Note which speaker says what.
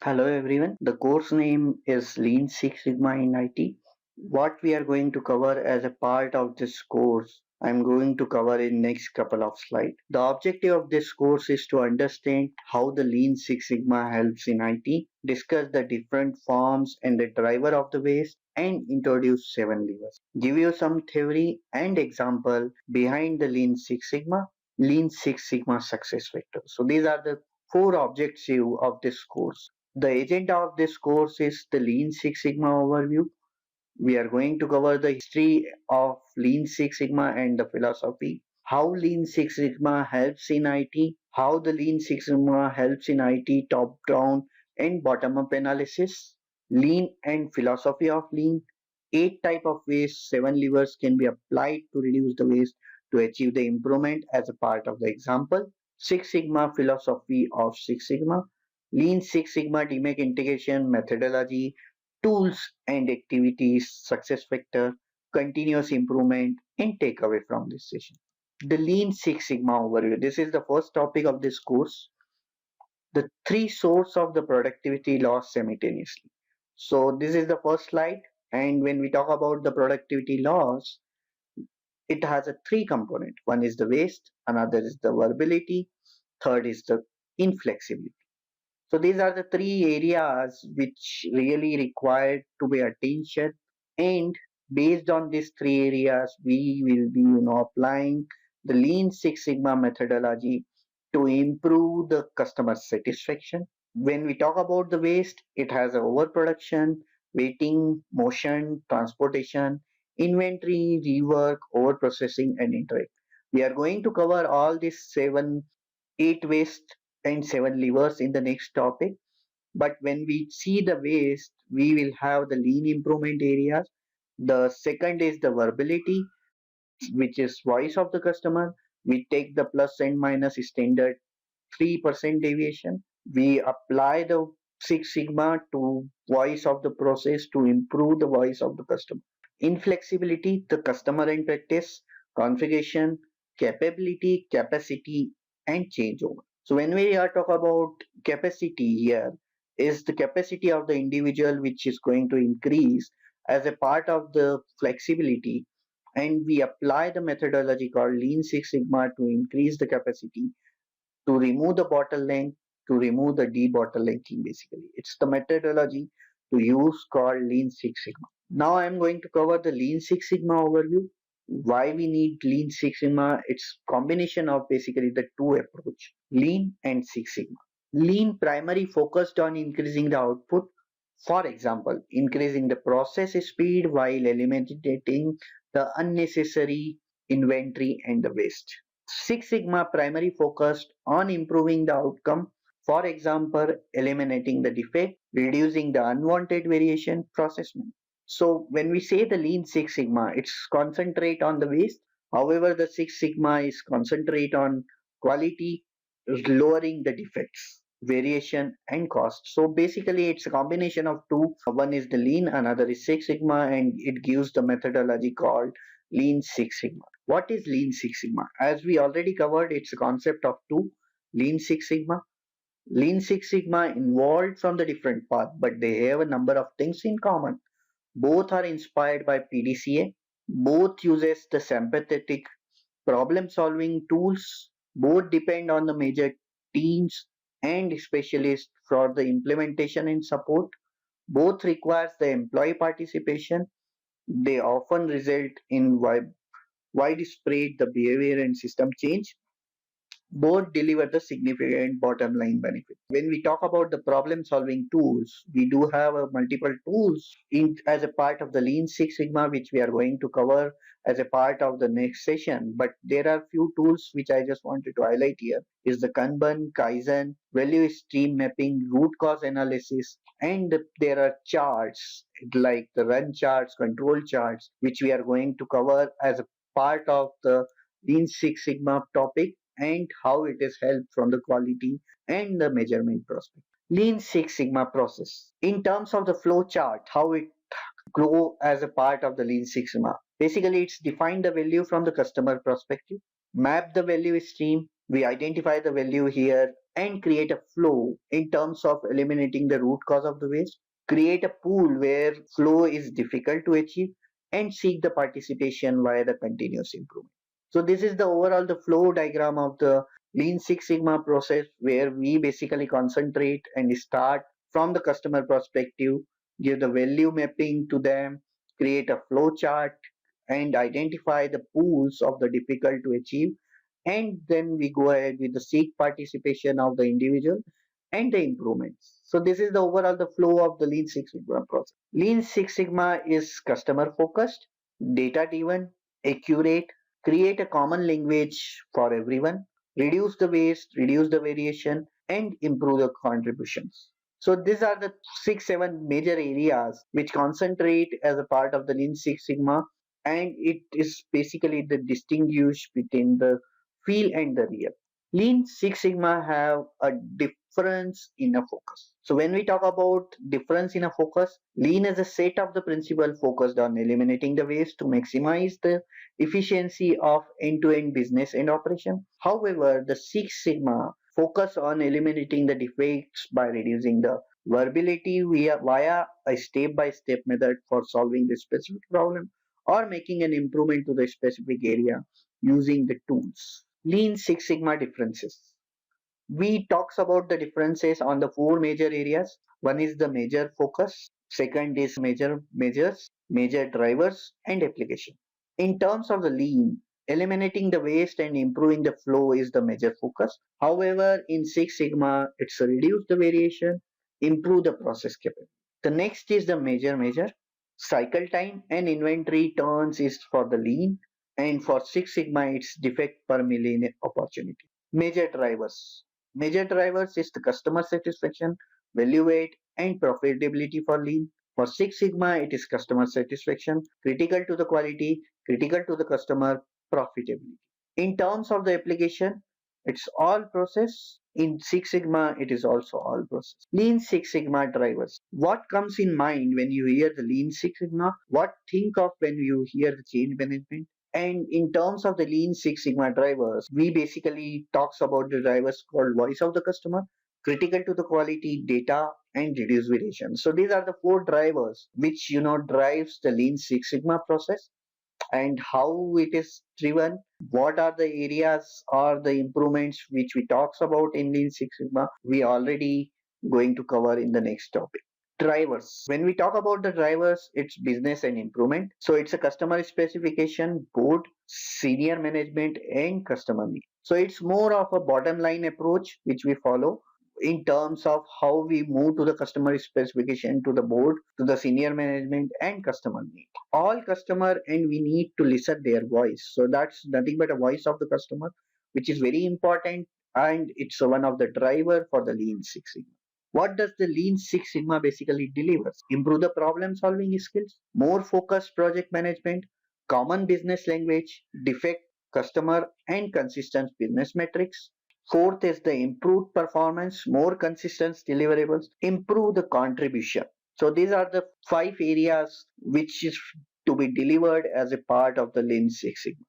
Speaker 1: Hello everyone. The course name is Lean Six Sigma in IT. What we are going to cover as a part of this course, I'm going to cover in next couple of slides. The objective of this course is to understand how the Lean Six Sigma helps in IT, discuss the different forms and the driver of the waste, and introduce seven levers. Give you some theory and example behind the Lean Six Sigma, Lean Six Sigma success factors. So these are the four objectives of this course. The agenda of this course is the Lean Six Sigma overview. We are going to cover the history of Lean Six Sigma and the philosophy, how Lean Six Sigma helps in IT, how the Lean Six Sigma helps in IT top down and bottom up analysis, Lean and philosophy of Lean, eight type of waste, seven levers can be applied to reduce the waste to achieve the improvement as a part of the example, Six Sigma philosophy of Six Sigma, Lean Six Sigma DMAC integration methodology, tools and activities, success factor, continuous improvement, and takeaway from this session. The Lean Six Sigma overview. This is the first topic of this course. The three sources of the productivity loss simultaneously. So this is the first slide. And when we talk about the productivity loss, it has a three component. One is the waste, another is the variability, third is the inflexibility. So these are the three areas which really require to be attention, and based on these three areas, we will be applying the Lean Six Sigma methodology to improve the customer satisfaction. When we talk about the waste, it has overproduction, waiting, motion, transportation, inventory, rework, overprocessing, and interact. We are going to cover all these eight waste and seven levers in the next topic. But when we see the waste, we will have the lean improvement areas. The second is the verbability, which is voice of the customer. We take the plus and minus standard 3% deviation. We apply the Six Sigma to voice of the process to improve the voice of the customer. Inflexibility, the customer and practice, configuration, capability, capacity, and changeover. So when we are talk about capacity here, is the capacity of the individual which is going to increase as a part of the flexibility, and we apply the methodology called Lean Six Sigma to increase the capacity, to remove the bottleneck, to remove the debottlenecking basically. It's the methodology to use called Lean Six Sigma. Now I'm going to cover the Lean Six Sigma overview. Why we need Lean Six Sigma? It's combination of basically the two approach, Lean and Six Sigma. Lean primary focused on increasing the output. For example, increasing the process speed while eliminating the unnecessary inventory and the waste. Six Sigma primary focused on improving the outcome. For example, eliminating the defect, reducing the unwanted variation, processment. So when we say the Lean Six Sigma, it's concentrate on the waste. However, the Six Sigma is concentrate on quality, lowering the defects, variation, and cost. So basically, it's a combination of two. One is the Lean, another is Six Sigma, and it gives the methodology called Lean Six Sigma. What is Lean Six Sigma? As we already covered, it's a concept of two, Lean Six Sigma. Lean Six Sigma involved from the different path, but they have a number of things in common. Both are inspired by PDCA. Both uses the sympathetic problem solving tools. Both depend on the major teams and specialists for the implementation and support. Both requires the employee participation. They often result in widespread the behavior and system change. Both deliver the significant bottom line benefit. When we talk about the problem solving tools, we do have multiple tools as a part of the Lean Six Sigma, which we are going to cover as a part of the next session. But there are few tools which I just wanted to highlight here is the Kanban, Kaizen, value stream mapping, root cause analysis, and there are charts like the run charts, control charts, which we are going to cover as a part of the Lean Six Sigma topic and how it is helped from the quality and the measurement perspective. Lean Six Sigma process. In terms of the flow chart, how it grow as a part of the Lean Six Sigma. Basically, it's define the value from the customer perspective, map the value stream, we identify the value here, and create a flow in terms of eliminating the root cause of the waste, create a pool where flow is difficult to achieve, and seek the participation via the continuous improvement. So this is the overall the flow diagram of the Lean Six Sigma process, where we basically concentrate and start from the customer perspective, give the value mapping to them, create a flow chart, and identify the pools of the difficult to achieve, and then we go ahead with the seek participation of the individual and the improvements. So this is the overall the flow of the Lean Six Sigma process. Lean Six Sigma is customer focused, data driven, accurate, create a common language for everyone, reduce the waste, reduce the variation, and improve the contributions. So these are the six, seven major areas which concentrate as a part of the Lean Six Sigma, and it is basically the distinguish between the feel and the real. Lean Six Sigma have a difference in a focus. So when we talk about difference in a focus, Lean is a set of the principle focused on eliminating the waste to maximize the efficiency of end-to-end business and operation. However, the Six Sigma focus on eliminating the defects by reducing the variability via a step-by-step method for solving the specific problem or making an improvement to the specific area using the tools. Lean Six Sigma differences. We talks about the differences on the four major areas. One is the major focus, second is major measures, major drivers, and application. In terms of the lean, eliminating the waste and improving the flow is the major focus. However, in Six Sigma, it's reduce the variation, improve the process capability. The next is the major measure. Cycle time and inventory turns is for the lean, and for Six Sigma, it's defect per million opportunity. Major drivers. Major drivers is the customer satisfaction, value weight, and profitability for lean. For Six Sigma, it is customer satisfaction, critical to the quality, critical to the customer, profitability. In terms of the application, it's all process. In Six Sigma, it is also all process. Lean Six Sigma drivers. What comes in mind when you hear the Lean Six Sigma? What think of when you hear the change management? And in terms of the Lean Six Sigma drivers, we basically talks about the drivers called voice of the customer, critical to the quality, data, and reduce variation. So these are the four drivers which drives the Lean Six Sigma process, and how it is driven, what are the areas or the improvements which we talks about in Lean Six Sigma, we already going to cover in the next topic. Drivers. When we talk about the drivers, it's business and improvement. So it's a customer specification, board, senior management, and customer need. So it's more of a bottom line approach which we follow in terms of how we move to the customer specification, to the board, to the senior management, and customer need. All customer, and we need to listen their voice. So that's nothing but a voice of the customer, which is very important, and it's one of the driver for the Lean Six Sigma. What does the Lean Six Sigma basically delivers? Improve the problem solving skills, more focused project management, common business language, defect, customer, and consistent business metrics. Fourth is the improved performance, more consistent deliverables, improve the contribution. So these are the five areas which is to be delivered as a part of the Lean Six Sigma.